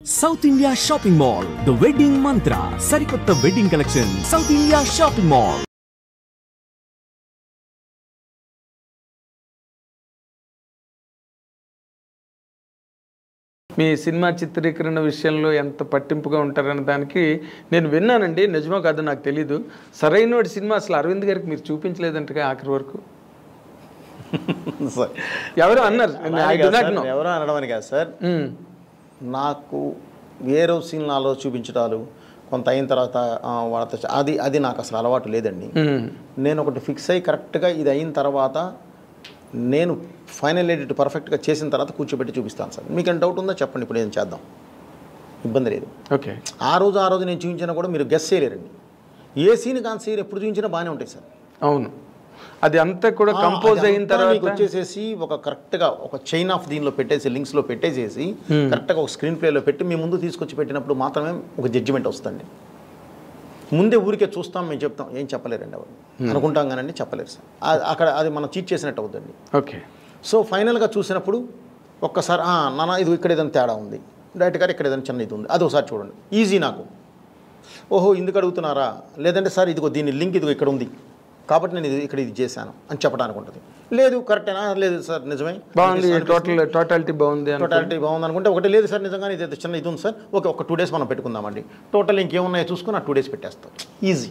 South India Shopping Mall, The Wedding Mantra, Sarikotta Wedding Collection, South India Shopping Mall. Me cinema చిత్రీకరణ విషయంలో ఎంత పట్టింపుగా ఉంటారన్న దానికి నేను విన్నానండి, నిజమో కాదో నాకు తెలీదు. సరైన సినిమా అసలు అరవింద్ గారికి మీరు చూపించలేదంటగా ఆఖరి వరకు ఎవరు అన్నారు? ఎవరో అనడం అని కాదు సార్, నాకు వేరే సీన్లలో చూపించడాలు కొంత అయిన తర్వాత వాళ్ళతో అది నాకు అసలు అలవాటు లేదండి. నేను ఒకటి ఫిక్స్ అయ్యి కరెక్ట్గా ఇది అయిన తర్వాత నేను ఫైనల్ ఎడిట్ పర్ఫెక్ట్గా చేసిన తర్వాత కూర్చోబెట్టి చూపిస్తాను సార్. మీకేం డౌట్ ఉందో చెప్పండి, ఇప్పుడు ఏం చేద్దాం, ఇబ్బంది లేదు. ఓకే, ఆ రోజు నేను చూపించినా కూడా మీరు గెస్ చేయలేరండి. ఏ సీన్ కాని సీన్ ఎప్పుడు చూపించినా బాగానే ఉంటాయి సార్. అవును, అది అంతా కూడా కంపోజ్ అయిన తర్వాత వచ్చేసేసి ఒక కరెక్ట్గా ఒక చైన్ ఆఫ్ దీనిలో పెట్టేసి లింక్స్లో పెట్టేసేసి కరెక్ట్గా ఒక స్క్రీన్ ప్లేలో పెట్టి మీ ముందు తీసుకొచ్చి పెట్టినప్పుడు మాత్రమే ఒక జడ్జిమెంట్ వస్తుంది. ముందే ఊరికే చూస్తాం, మేము చెప్తాం, ఏం చెప్పలేరండి ఎవరు అనుకుంటాం కానండి, చెప్పలేరు సార్. అక్కడ అది మనం చీట్ చేసినట్టు అవుతుంది. ఓకే, సో ఫైనల్గా చూసినప్పుడు ఒక్కసారి నాన్న ఇది ఇక్కడ ఏదైనా తేడా ఉంది, డైరెక్ట్ గారు ఇక్కడ ఏదైనా చిన్న ఇది ఉంది, అది ఒకసారి చూడండి, ఈజీ నాకు. ఓహో ఇందుకు అడుగుతున్నారా, లేదంటే సార్ ఇదిగో దీని లింక్ ఇదిగో ఇక్కడ ఉంది కాబట్టి నేను ఇక్కడ ఇది చేశాను అని చెప్పడానికి ఉంటుంది. లేదు కరెక్టేనా, లేదు సార్ నిజమే బాగుంది, టోటాలిటీ బాగుంది అనుకుంటే ఒకటి లేదు సార్ నిజంగానే ఇది చిన్న ఇది ఉంది సార్, ఓకే ఒక 2 days మనం పెట్టుకుందామండి, టోటల్ ఇంకేమున్నాయో చూసుకుని 2 days పెట్టేస్తాం. ఈజీ.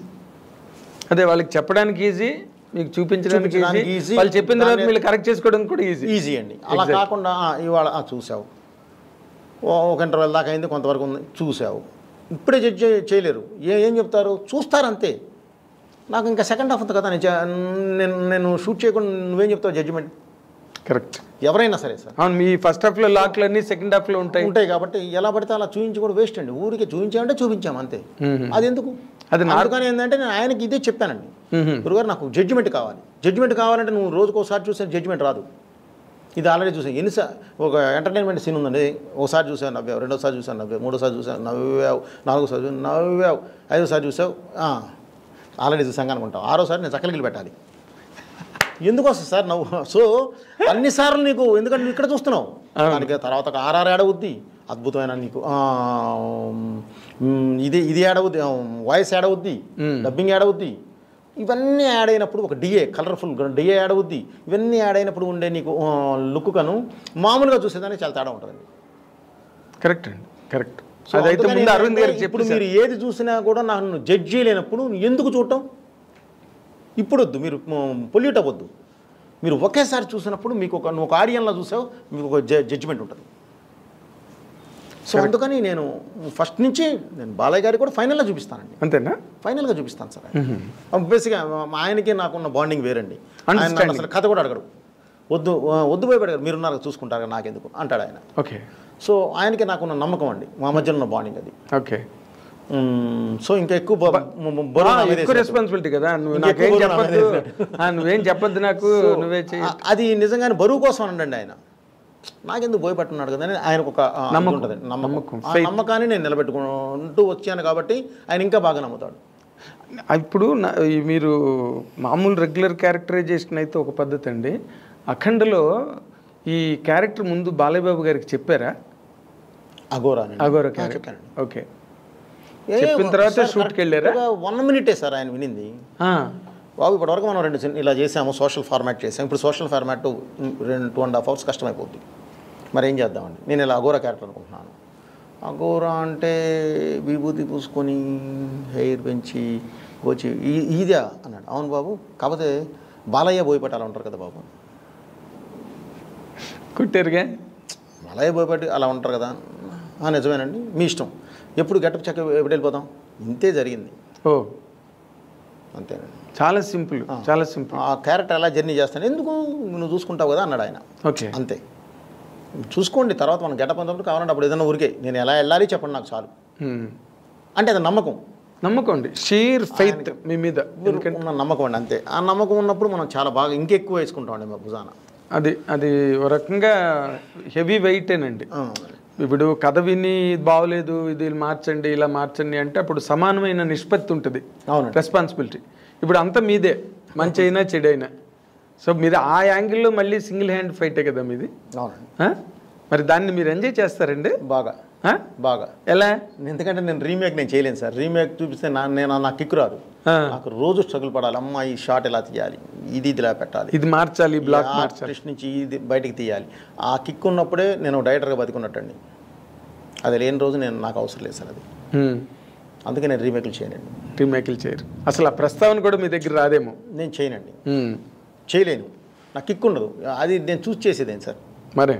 అదే వాళ్ళకి చెప్పడానికి ఈజీ, మీకు చూపించడానికి ఈజీ, వాళ్ళు చెప్పిన తర్వాత మీరు కరెక్ట్ చేసుకోవడానికి కూడా ఈజీ అండి. అలా కాకుండా ఇవాళ చూసావు, ఒక ఇంటర్వెల్ దాకా అయింది, కొంతవరకు ఉంది, చూసావు, ఇప్పుడే జడ్జ్ చేయలేరు. ఏం చెప్తారు, చూస్తారు అంతే. నాకు ఇంకా సెకండ్ హాఫ్ ఉంది కదా, నేను షూట్ చేయకుండా నువ్వేం చెప్తావు జడ్జిమెంట్? కరెక్ట్, ఎవరైనా సరే సార్. అవును, మీ ఫస్ట్ హాఫ్లో లాక్లు అన్నీ సెకండ్ హాఫ్లో ఉంటాయి కాబట్టి ఎలా పడితే అలా చూపించి కూడా వేస్ట్ అండి. ఊరికే చూపించామంటే చూపించాము అంతే. అది ఎందుకు? అది నాలుగానే ఏంటంటే నేను ఆయనకి ఇదే చెప్పానండి, గురుగారు నాకు జడ్జిమెంట్ కావాలి. జడ్జిమెంట్ కావాలంటే నువ్వు రోజుకోసారి చూసే జడ్జిమెంట్ రాదు. ఇది ఆల్రెడీ చూసాను ఎన్నిసార్లు. ఒక ఎంటర్టైన్మెంట్ సీన్ ఉందండి, ఒకసారి చూసావు నవ్వావు, రెండోసారి చూసాను నవ్వావు, మూడోసారి చూసాను నవ్వావు, నాలుగోసారి చూసావు నవ్వావు, ఐదోసారి చూసావు ఆల్రెడీ చూసాం అనుకుంటాం, ఆరోసారి నేను చక్కలికి పెట్టాలి. ఎందుకు వస్తుంది సార్ నవ్వు? సో అన్నిసార్లు నీకు, ఎందుకంటే నువ్వు ఇక్కడ చూస్తున్నావు, దానికి తర్వాత ఒక RR యాడ్ అవుద్ది, అద్భుతమైన నీకు ఇది యాడ్ అవుద్ది, వాయిస్ యాడ్ అవుద్ది, డబ్బింగ్ యాడ్ అవుద్ది, ఇవన్నీ యాడ్ అయినప్పుడు ఒక డిఏ కలర్ఫుల్ డిఏ యాడ్ అవుద్ది. ఇవన్నీ యాడ్ అయినప్పుడు ఉండే నీకు లుక్ కను మామూలుగా చూసేదానికి చాలా తేడా ఉంటుందండి. కరెక్ట్ అండి, కరెక్ట్. అదైతే ముందు అరవింద్ గారికి ఇప్పుడు మీరు ఏది చూసినా కూడా నన్ను జడ్జ్ చేయలేనప్పుడు ఎందుకు చూడటం? ఇప్పుడు వద్దు, మీరు పొల్యూట్ అవ్వద్దు. మీరు ఒకేసారి చూసినప్పుడు మీకు ఒక ఆడియన్లా చూసావు, మీకు ఒక జడ్జిమెంట్ ఉంటుంది. సో అందుకని నేను ఫస్ట్ నుంచి నేను బాలయ్య గారికి కూడా ఫైనల్గా చూపిస్తానండి. అంతేనా? ఫైనల్గా చూపిస్తాను సార్. బేసిక్గా ఆయనకి నాకున్న బాండింగ్ వేరండి. ఆయన అసలు కథ కూడా అడగడు, వద్దు భయపడగారు, మీరున్నారు చూసుకుంటారు నాకెందుకు అంటాడు ఆయన. ఓకే, సో ఆయనకి నాకున్న నమ్మకం అండి, మా మధ్యలో ఉన్న బాండింగ్ అది. ఓకే, సో ఇంకా ఎక్కువ రెస్పాన్సిబిలిటీ కదా, నువ్వేం చెప్పద్దు నాకు, నువ్వే చెయ్యి. అది నిజంగానే బరువు కోసం అనండి ఆయన. నాకెందుకు భయపడుతున్నాడు కదా అని ఆయనకు ఒక నమ్మకం ఉంటుంది. నమ్మకాన్ని నేను నిలబెట్టుకుంటూ వచ్చాను కాబట్టి ఆయన ఇంకా బాగా నమ్ముతాడు. ఇప్పుడు మీరు మామూలు రెగ్యులర్ క్యారెక్టరైజేషన్ అయితే ఒక పద్ధతి అండి, అఖండలో ఈ క్యారెక్టర్ ముందు బాలయ్య బాబు గారికి చెప్పారా? అఘోరా క్యారెక్టర్. ఓకే, చెప్పిన తర్వాత షూట్కి వెళ్ళారా? 1 minute సార్ ఆయన వినింది. బాబు ఇప్పటివరకు మనం 2 ఇలా చేసాము, సోషల్ ఫార్మాట్ చేసాము, ఇప్పుడు సోషల్ ఫార్మాట్ 2.5 hours కష్టమైపోద్ది, మరి ఏం చేద్దామండి, నేను ఇలా అఘోరా క్యారెక్టర్ అనుకుంటున్నాను. అఘోరా అంటే విభూతి పూసుకొని హెయిర్ పెంచి వచ్చి ఇదా అన్నాడు. అవును బాబు, కాకపోతే బాలయ్య బోయపాటి అలా ఉంటారు కదా బాబు. కుట్టారుగా, బాలయ్య బోయపాటి అలా ఉంటారు కదా. నిజమేనండి, మీ ఇష్టం, ఎప్పుడు గెటప్ చెక్క ఎప్పుడు వెళ్ళిపోతాం, ఇంతే జరిగింది. అంతేనండి, చాలా సింపుల్, చాలా సింపుల్. ఆ క్యారెక్టర్ ఎలా జర్నీ చేస్తాను, ఎందుకు నువ్వు చూసుకుంటావు కదా అన్నాడు ఆయన. ఓకే, అంతే, చూసుకోండి, తర్వాత మనం గెటప్ అంతప్పుడు కావాలంటే అప్పుడు ఏదైనా ఊరికే నేను ఎలా వెళ్ళాలి చెప్పండి నాకు చాలు అంటే అది నమ్మకం అండి, షీర్ ఫెయిత్ మీ మీద ఉన్న నమ్మకం అండి. అంతే, ఆ నమ్మకం ఉన్నప్పుడు మనం చాలా బాగా ఇంకెక్కువ వేసుకుంటామండి మా భుజాన. అది ఒక రకంగా హెవీ వెయిటేనండి. ఇప్పుడు కథ విని బాగోలేదు, ఇది మార్చండి, ఇలా మార్చండి అంటే అప్పుడు సమానమైన నిష్పత్తి ఉంటుంది రెస్పాన్సిబిలిటీ. ఇప్పుడు అంతా మీదే, మంచి అయినా చెడైనా. సో మీరు ఆ యాంగిల్లో మళ్ళీ సింగిల్ హ్యాండ్ ఫైటే కదా మీది. మరి దాన్ని మీరు ఎంజాయ్ చేస్తారండి బాగా. బాగా. ఎలా? ఎందుకంటే నేను రీమేక్ నేను చేయలేను సార్. రీమేక్ చూపిస్తే నాకు కిక్ రాదు. నాకు రోజు స్ట్రగుల్ పడాలి. అమ్మ ఈ షాట్ ఎలా తీయాలి, ఇది ఇలా పెట్టాలి, ఇది మార్చాలి, బ్లాక్ మార్చాలి, నుంచి ఇది బయటికి తీయాలి. ఆ కిక్ ఉన్నప్పుడే నేను డైరెక్టర్గా బతికున్నట్టండి. అది లేని రోజు నాకు అవసరం లేదు సార్. అది అందుకే నేను రీమేక్లు చేయనండి. రీమేక్లు చేయరు అసలు. ఆ ప్రస్తావన కూడా మీ దగ్గర రాదేమో. నేను చేయనండి, చేయలేను. నాకు కిక్ ఉండదు. అది నేను చూస్ చేసేదేం సార్. మరే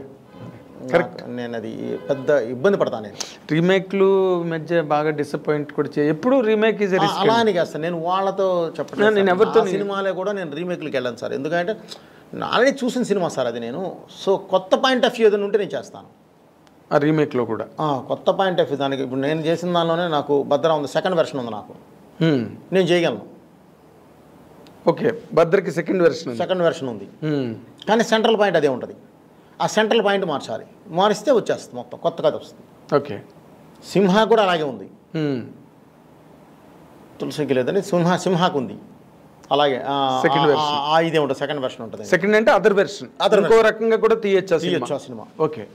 కరెక్ట్. నేను అది పెద్ద ఇబ్బంది పడతాను. నేను రీమేక్లు మధ్య బాగా డిసప్పాయింట్ కూడా ఎప్పుడు రీమేక్ ఈజ్ అలా అని కాదు సార్. నేను వాళ్ళతో చెప్పను. నేను ఎవరితో సినిమాలే కూడా నేను రీమేక్లకి వెళ్ళాను సార్. ఎందుకంటే ఆల్రెడీ చూసిన సినిమా సార్ అది. నేను సో కొత్త పాయింట్ ఆఫ్ వ్యూ ఏదైనా ఉంటే నేను చేస్తాను ఆ రీమేక్లో కూడా. కొత్త పాయింట్ ఆఫ్ వ్యూ దానికి. ఇప్పుడు నేను చేసిన దానిలోనే నాకు భద్ర ఉంది, సెకండ్ వెర్షన్ ఉంది. నాకు నేను చేయగలను. ఓకే, భద్రకి సెకండ్ వెర్షన్ ఉంది, కానీ సెంట్రల్ పాయింట్ అదే ఉంటుంది. ఆ సెంట్రల్ పాయింట్ మార్చాలి. మారిస్తే వచ్చేస్తుంది మొత్తం కొత్త కథ వస్తుంది. ఓకే, సింహ కూడా అలాగే ఉంది. తులసికి లేదని సింహాకు ఉంది అలాగే. ఇదే ఉంటుంది, సెకండ్ వెర్షన్ ఉంటుంది. సెకండ్ అంటే అదర్ వెర్షన్, ఇంకో రకంగా కూడా తీయచ్చు ఆ సినిమా. ఓకే,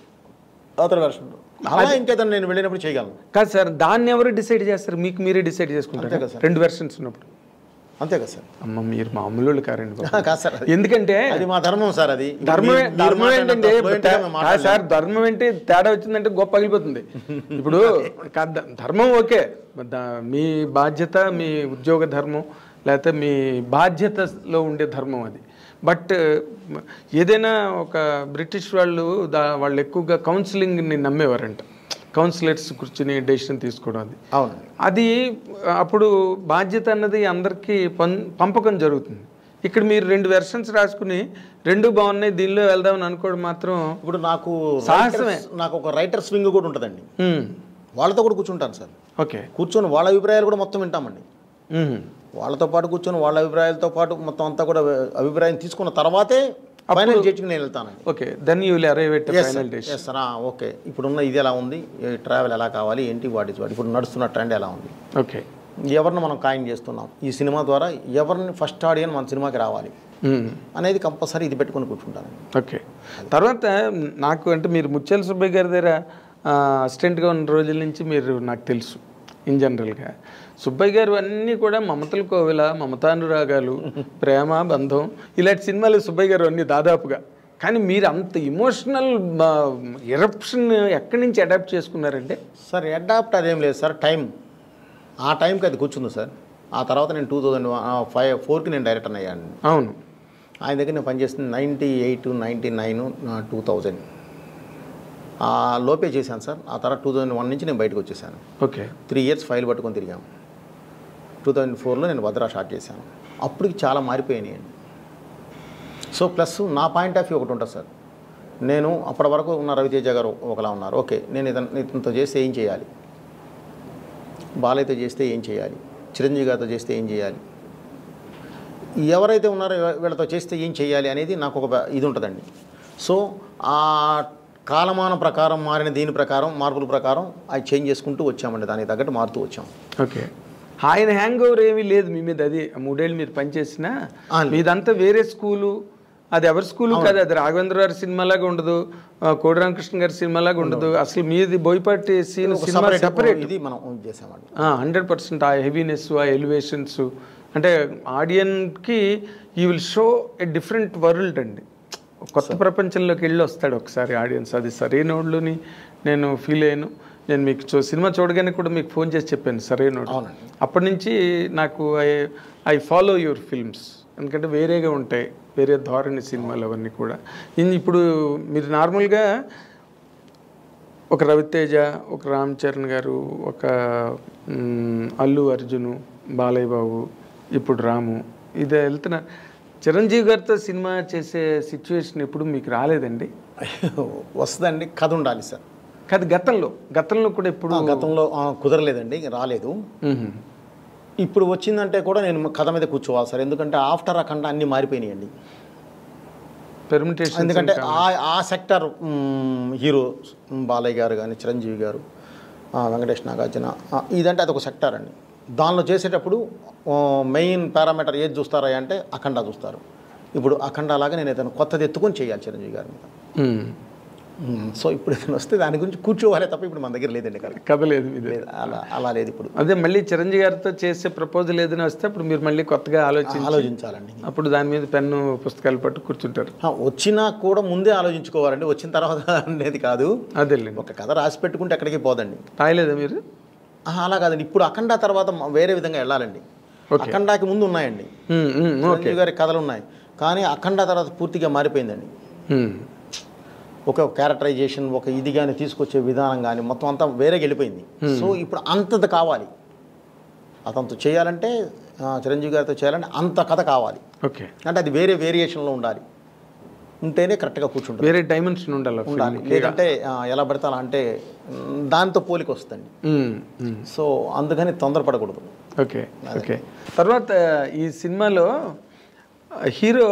అదర్ వెర్షన్ అలా ఇంకేదైనా నేను వెళ్ళినప్పుడు చేయగలను. కాదు సార్, దాన్ని ఎవరు డిసైడ్ చేస్తారు? మీకు మీరే డిసైడ్ చేసుకుంటారు కదా రెండు వెర్షన్స్ ఉన్నప్పుడు. అంతే కదా సార్. అమ్మ మీరు మామూలు కారండి. కాదు సార్, ఎందుకంటే అది మా ధర్మం సార్. అది ధర్మం ఏంటంటే సార్, ధర్మం ఏంటి తేడా వచ్చిందంటే గొప్ప పగిలిపోతుంది. ఇప్పుడు ధర్మం ఓకే, మీ బాధ్యత, మీ ఉద్యోగ ధర్మం, లేకపోతే మీ బాధ్యతలో ఉండే ధర్మం అది. బట్ ఏదైనా ఒక బ్రిటిష్ వాళ్ళు ఎక్కువగా కౌన్సిలింగ్ని నమ్మేవారంట. కౌన్సిలర్స్ కూర్చుని డెసిషన్ తీసుకోవడం అది. అవును, అది అప్పుడు బాధ్యత అన్నది అందరికీ పంపకం జరుగుతుంది. ఇక్కడ మీరు రెండు వెర్షన్స్ రాసుకుని రెండు బాగున్నాయి దీనిలో వెళ్దామని అనుకోవడం మాత్రం ఇప్పుడు నాకు సాహసమే. నాకు ఒక రైటర్ స్వింగ్ కూడా ఉంటుందండి. వాళ్ళతో కూడా కూర్చుంటాను సార్. ఓకే, కూర్చొని వాళ్ళ అభిప్రాయాలు కూడా మొత్తం వింటామండి. వాళ్ళతో పాటు కూర్చొని వాళ్ళ అభిప్రాయాలతో పాటు మొత్తం అంతా కూడా అభిప్రాయం తీసుకున్న తర్వాతే ఫైనల్ జడ్జికి నేను వెళ్తాను. Okay, then you will arrive at final decision. Yes sir. Okay, ఇప్పుడున్న ఇది ఎలా ఉంది, ట్రావెల్ ఎలా కావాలి, ఏంటి, వాట్ ఇస్ వాట్, ఇప్పుడు నడుస్తున్న ట్రెండ్ ఎలా ఉంది, ఓకే, ఎవరిని మనం ఖాయం చేస్తున్నాం, ఈ సినిమా ద్వారా ఎవరిని ఫస్ట్ ఆడియన్స్ మన సినిమాకి రావాలి అనేది కంపల్సరీ ఇది పెట్టుకొని కూర్చుంటాను. ఓకే, తర్వాత నాకు అంటే మీరు ముత్యాల సుబ్బయ్య గారి దగ్గర అసిస్టెంట్గా ఉన్న రోజుల నుంచి మీరు నాకు తెలుసు. ఇన్ జనరల్గా సుబ్బయ్య గారు అన్నీ కూడా మమతల కోవిల, మమతానురాగాలు, ప్రేమ, బంధం ఇలాంటి సినిమాలు సుబ్బయ్య గారు అన్నీ దాదాపుగా. కానీ మీరు అంత ఇమోషనల్ ఎరప్షన్ ఎక్కడి నుంచి అడాప్ట్ చేసుకున్నారంటే? సార్ అడాప్ట్ అదేం లేదు సార్, టైం ఆ టైంకి అది కూర్చుంది సార్. ఆ తర్వాత నేను 2004కి నేను డైరెక్టర్ అయ్యాను. అవును, ఆయన దగ్గర నేను పనిచేస్తుంది 98, 99, 2000 ఆ లోపే చేశాను సార్. ఆ తర్వాత 2001 నుంచి నేను బయటకు వచ్చేసాను. ఓకే, 3 ఇయర్స్ ఫైల్ పట్టుకొని తిరిగాము. 2004లో నేను భద్రా స్టార్ట్ చేశాను. అప్పటికి చాలా మారిపోయినాయండి. సో ప్లస్ నా పాయింట్ ఆఫ్ వ్యూ ఒకటి ఉంటుంది సార్. నేను అప్పటి వరకు ఉన్న రవితేజ గారు ఒకలా ఉన్నారు. ఓకే, నేను ఇతనితో చేస్తే ఏం చేయాలి, బాలయ్యతో చేస్తే ఏం చేయాలి, చిరంజీవి గారితో చేస్తే ఏం చేయాలి, ఎవరైతే ఉన్నారో వీళ్ళతో చేస్తే ఏం చేయాలి అనేది నాకు ఒక ఇది ఉంటుందండి. సో ఆ కాలమాన ప్రకారం మారిన దీని ప్రకారం మార్పుల ప్రకారం అది చేంజ్ చేసుకుంటూ వచ్చామండి. దానికి తగ్గట్టు మారుతూ వచ్చాం. ఓకే, ఆయన హ్యాంగ్ ఓవర్ ఏమీ లేదు మీ మీద. అది 3 ఏళ్ళు మీరు పనిచేసినా మీదంతా వేరే స్కూలు. అది ఎవరి స్కూలు కాదు, అది రాఘవేంద్ర గారి సినిమాలాగా ఉండదు, కోడి రామకృష్ణ గారి సినిమాలాగా ఉండదు. అసలు మీది బోయపాటి సీన్ సినిమా సెపరేట్. ఇది మనం చేసామండి 100%. ఆ హెవీనెస్, ఆ ఎలివేషన్స్ అంటే ఆడియన్కి you will show a different world అండి. కొత్త ప్రపంచంలోకి వెళ్ళి వస్తాడు ఒకసారి ఆడియన్స్. అది సరైనోళ్ళని నేను ఫీల్ అయ్యాను. నేను మీకు సినిమా చూడగానే కూడా మీకు ఫోన్ చేసి చెప్పాను సరైనోడు. అప్పటి నుంచి నాకు ఐ ఫాలో యువర్ ఫిల్మ్స్. ఎందుకంటే వేరేగా ఉంటాయి, వేరే ధోరణి సినిమాలు అవన్నీ కూడా. ఇప్పుడు మీరు నార్మల్గా ఒక రవితేజ, ఒక రామ్ చరణ్ గారు, ఒక అల్లు అర్జును, బాలయ్య బాబు, ఇప్పుడు రాము, ఇది వెళ్తున్నారు. చిరంజీవి గారితో సినిమా చేసే సిచ్యువేషన్ ఎప్పుడు మీకు రాలేదండి? వస్తుందండి, కథ ఉండాలి సార్. కథ గతంలో కూడా ఎప్పుడు గతంలో కుదరలేదండి, రాలేదు. ఇప్పుడు వచ్చిందంటే కూడా నేను కథ మీద కూర్చోవాలి సార్. ఎందుకంటే ఆఫ్టర్ అఖండ అన్నీ మారిపోయినాయండి. పెర్మిటేషన్. ఎందుకంటే ఆ సెక్టర్ హీరో బాలయ్య గారు కానీ, చిరంజీవి గారు, వెంకటేష్, నాగార్జున, ఇదంటే అదొక సెక్టర్ అండి. దానిలో చేసేటప్పుడు మెయిన్ పారామీటర్ ఏది చూస్తారా అంటే అఖండ చూస్తారు. ఇప్పుడు అఖండ లాగా నేను ఏదైనా కొత్తది ఎత్తుకొని చేయాలి చిరంజీవి గారి మీద. సో ఇప్పుడు ఏదైనా వస్తే దాని గురించి కూర్చోవాలే తప్ప ఇప్పుడు మన దగ్గర లేదండి కథ లేదు మీ దగ్గర. అలా లేదు ఇప్పుడు. అదే మళ్ళీ చిరంజీవి గారితో చేసే ప్రపోజల్ ఏదైనా వస్తే అప్పుడు మీరు మళ్ళీ కొత్తగా ఆలోచించాలండి. అప్పుడు దాని మీద పెన్ను పుస్తకాలు పట్టు కూర్చుంటారు. వచ్చినా కూడా ముందే ఆలోచించుకోవాలండి, వచ్చిన తర్వాత అనేది కాదు. అదే ఒక కథ రాసి పెట్టుకుంటే ఎక్కడికి పోదండి. రాయలేదా మీరు? అలా కాదండి, ఇప్పుడు అఖండ తర్వాత వేరే విధంగా వెళ్ళాలండి. అఖండాకి ముందు ఉన్నాయండి చిరంజీవి గారి కథలు ఉన్నాయి, కానీ అఖండ తర్వాత పూర్తిగా మారిపోయిందండి. ఒక క్యారెక్టరైజేషన్, ఒక ఇది కానీ తీసుకొచ్చే విధానం కానీ మొత్తం అంతా వేరేగా వెళ్ళిపోయింది. సో ఇప్పుడు అంతది కావాలి, అతనితో చేయాలంటే, చిరంజీవి గారితో చేయాలంటే అంత కథ కావాలి. ఓకే, అంటే అది వేరే వేరియేషన్లో ఉండాలి, ఉంటేనే కరెక్ట్గా కూర్చుంటుంది. వేరే డైమెన్షన్ ఉండాలి. లేదంటే ఎలా పడతా అంటే దాంతో పోలిక వస్తుంది. సో అందుకని తొందరపడకూడదు. Okay okay. తర్వాత ఈ సినిమాలో హీరో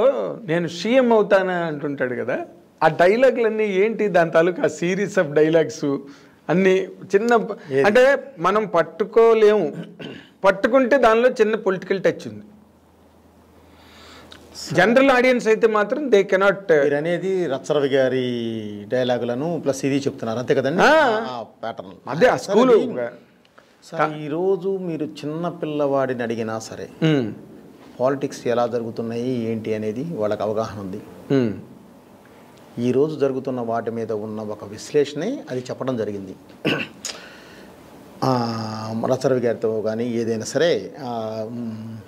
నేను సీఎం అవుతానా అంటుంటాడు కదా, ఆ డైలాగులన్నీ ఏంటి? దాని తాలూకు ఆ సిరీస్ ఆఫ్ డైలాగ్స్ అన్నీ చిన్న, అంటే మనం పట్టుకోలేము, పట్టుకుంటే దానిలో చిన్న పొలిటికల్ టచ్ ఉంది. జనరల్ ఆడియన్స్ అయితే మాత్రం దే కెనాట్. అనేది రచ్చరవి గారి డైలాగులను ప్లస్ ఇది చెప్తున్నారు అంతే కదండి, ప్యాటర్న్ అదే ఆ స్కూల్. సార్ ఈరోజు మీరు చిన్న పిల్లవాడిని అడిగినా సరే పాలిటిక్స్ ఎలా జరుగుతున్నాయి ఏంటి అనేది వాళ్ళకి అవగాహన ఉంది. ఈరోజు జరుగుతున్న వాటి మీద ఉన్న ఒక విశ్లేషణే అది చెప్పడం జరిగింది. రచరవి గారితో కానీ ఏదైనా సరే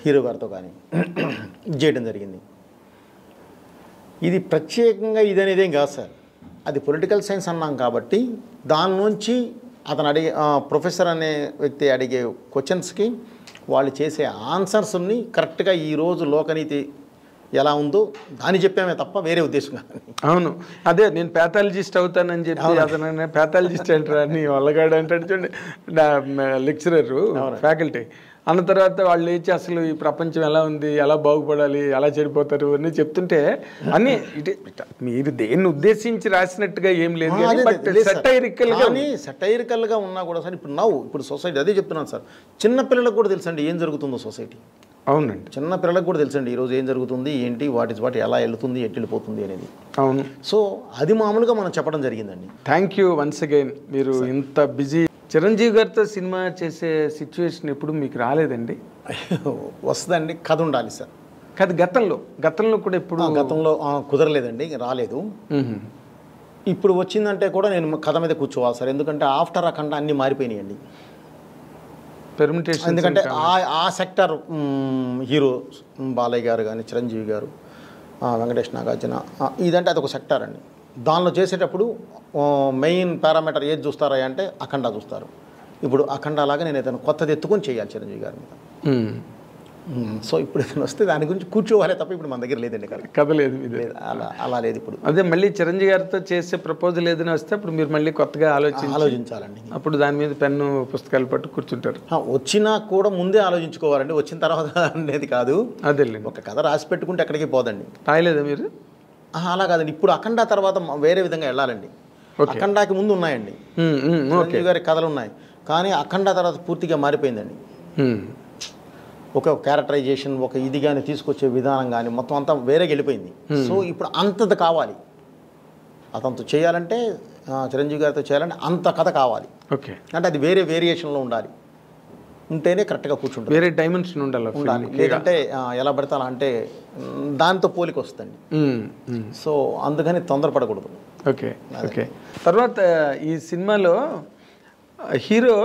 హీరో గారితో కానీ చేయడం జరిగింది. ఇది ప్రత్యేకంగా ఇది అనేది ఏం కాదు సార్, అది పొలిటికల్ సైన్స్ అన్నాం కాబట్టి దాని నుంచి అతను అడిగే ప్రొఫెసర్ అనే వ్యక్తి అడిగే క్వశ్చన్స్కి వాళ్ళు చేసే ఆన్సర్స్ని కరెక్ట్గా ఈరోజు లోకనీతి ఎలా ఉందో దాన్ని చెప్పామే తప్ప వేరే ఉద్దేశం కాదు. అవును, అదే నేను ప్యాథాలజిస్ట్ అవుతానని చెప్పి అతను ప్యాథాలజిస్ట్ అంటారు అని వాళ్ళగాడు అంటాడు చూడండి, లెక్చరర్ ఫ్యాకల్టీ అన్న తర్వాత వాళ్ళు లేచి అసలు ఈ ప్రపంచం ఎలా ఉంది, ఎలా బాగుపడాలి, ఎలా చెడిపోతారు అని చెప్తుంటే అన్నీ ఇటు మీరు దేన్ని ఉద్దేశించి రాసినట్టుగా ఏం లేదు, సటైరికల్గా ఉన్నా కూడా సార్ ఇప్పుడు సొసైటీ అదే చెప్తున్నాను సార్, చిన్న పిల్లలకు కూడా తెలుసండి ఏం జరుగుతుందో సొసైటీ. అవునండి, చిన్న పిల్లలకు కూడా తెలుసండి ఈరోజు ఏం జరుగుతుంది ఏంటి, వాటి ఎలా వెళ్తుంది ఎట్టి వెళ్ళిపోతుంది అనేది. అవును, సో అది మామూలుగా మనం చెప్పడం జరిగిందండి. Thank you once again. మీరు ఇంత బిజీ, చిరంజీవి గారితో సినిమా చేసే సిచ్యువేషన్ ఎప్పుడు మీకు రాలేదండి? వస్తుందండి, కథ ఉండాలి సార్. కథ గతంలో కూడా ఎప్పుడు? గతంలో కుదరలేదండి, రాలేదు. ఇప్పుడు వచ్చిందంటే కూడా నేను కథ మీద కూర్చోవాలి సార్, ఎందుకంటే ఆఫ్టర్ అఖండ అన్నీ మారిపోయినాయండి. ఎందుకంటే ఆ సెక్టర్ హీరో బాలయ్య గారు కానీ చిరంజీవి గారు వెంకటేష్ నాగార్జున ఇదంటే అదొక సెక్టర్ అండి. దానిలో చేసేటప్పుడు మెయిన్ పారామీటర్ ఏది చూస్తారా అంటే అఖండ చూస్తారు. ఇప్పుడు అఖండ లాగా నేను ఏదైనా కొత్తది ఎత్తుకొని చేయాలి చిరంజీవి గారి మీద. సో ఇప్పుడు ఏదైనా వస్తే దాని గురించి కూర్చోవాలే తప్ప ఇప్పుడు మన దగ్గర లేదండి కథ లేదు మీ దగ్గర. అలా లేదు ఇప్పుడు. అదే మళ్ళీ చిరంజీవి గారితో చేసే ప్రపోజల్ ఏదైనా వస్తే అప్పుడు మీరు మళ్ళీ కొత్తగా ఆలోచించాలండి. అప్పుడు దాని మీద పెన్ను పుస్తకాలు పట్టు కూర్చుంటారు. వచ్చినా కూడా ముందే ఆలోచించుకోవాలండి, వచ్చిన తర్వాత అనేది కాదు. అదే ఒక కథ రాసి పెట్టుకుంటే ఎక్కడికి పోదండి. రాయలేదా మీరు? అలా కాదండి, ఇప్పుడు అఖండ తర్వాత వేరే విధంగా వెళ్ళాలండి. అఖండాకి ముందు ఉన్నాయండి చిరంజీవి గారి కథలు ఉన్నాయి, కానీ అఖండ తర్వాత పూర్తిగా మారిపోయిందండి. ఒక క్యారెక్టరైజేషన్, ఒక ఇది కానీ తీసుకొచ్చే విధానం కానీ మొత్తం అంతా వేరేగా వెళ్ళిపోయింది. సో ఇప్పుడు అంతది కావాలి, అతనితో చేయాలంటే, చిరంజీవి గారితో చేయాలంటే అంత కథ కావాలి. ఓకే, అంటే అది వేరే వేరియేషన్లో ఉండాలి, ఉంటేనే కరెక్ట్గా కూర్చుంటుంది. వేరే డైమెన్షన్ ఉండాలి. లేదంటే ఎలా పడతా అంటే దాంతో పోలిక వస్తుంది. సో అందుకని తొందరపడకూడదు. Okay okay. తర్వాత ఈ సినిమాలో హీరో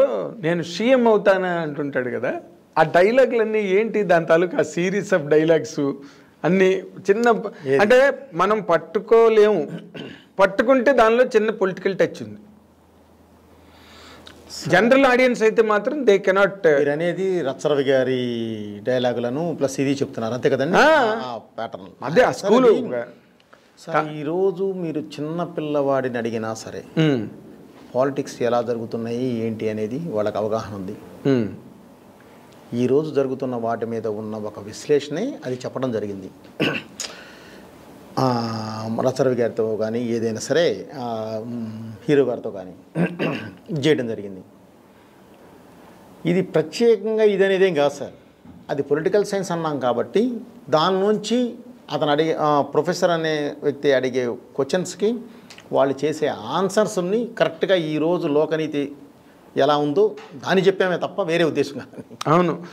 నేను సీఎం అవుతానా అంటుంటాడు కదా, ఆ డైలాగులన్నీ ఏంటి? దాని తాలూకు ఆ సిరీస్ ఆఫ్ డైలాగ్స్ అన్నీ చిన్న, అంటే మనం పట్టుకోలేము, పట్టుకుంటే దానిలో చిన్న పొలిటికల్ టచ్ ఉంది. జనరల్ ఆడియన్స్ అయితే మాత్రం దే కెనాట్. అనేది రచ్చరవి గారి డైలాగులను ప్లస్ ఇది చెప్తున్నారు అంతే కదండి, ప్యాటర్న్ అదే ఆ స్కూల్. సార్ ఈరోజు మీరు చిన్న పిల్లవాడిని అడిగినా సరే పాలిటిక్స్ ఎలా జరుగుతున్నాయి ఏంటి అనేది వాళ్ళకి అవగాహన ఉంది. ఈరోజు జరుగుతున్న వాటి మీద ఉన్న ఒక విశ్లేషణే అది చెప్పడం జరిగింది. రచరవి గారితో కానీ ఏదైనా సరే హీరో గారితో కానీ చేయడం జరిగింది. ఇది ప్రత్యేకంగా ఇది అనేది ఏం కాదు సార్, అది పొలిటికల్ సైన్స్ అన్నాం కాబట్టి దాని నుంచి అతను అడిగే ప్రొఫెసర్ అనే వ్యక్తి అడిగే క్వశ్చన్స్కి వాళ్ళు చేసే ఆన్సర్స్ని కరెక్ట్గా ఈరోజు లోకనీతి ఎలా ఉందో దాన్ని చెప్పామే తప్ప వేరే ఉద్దేశం కాదు. అవును.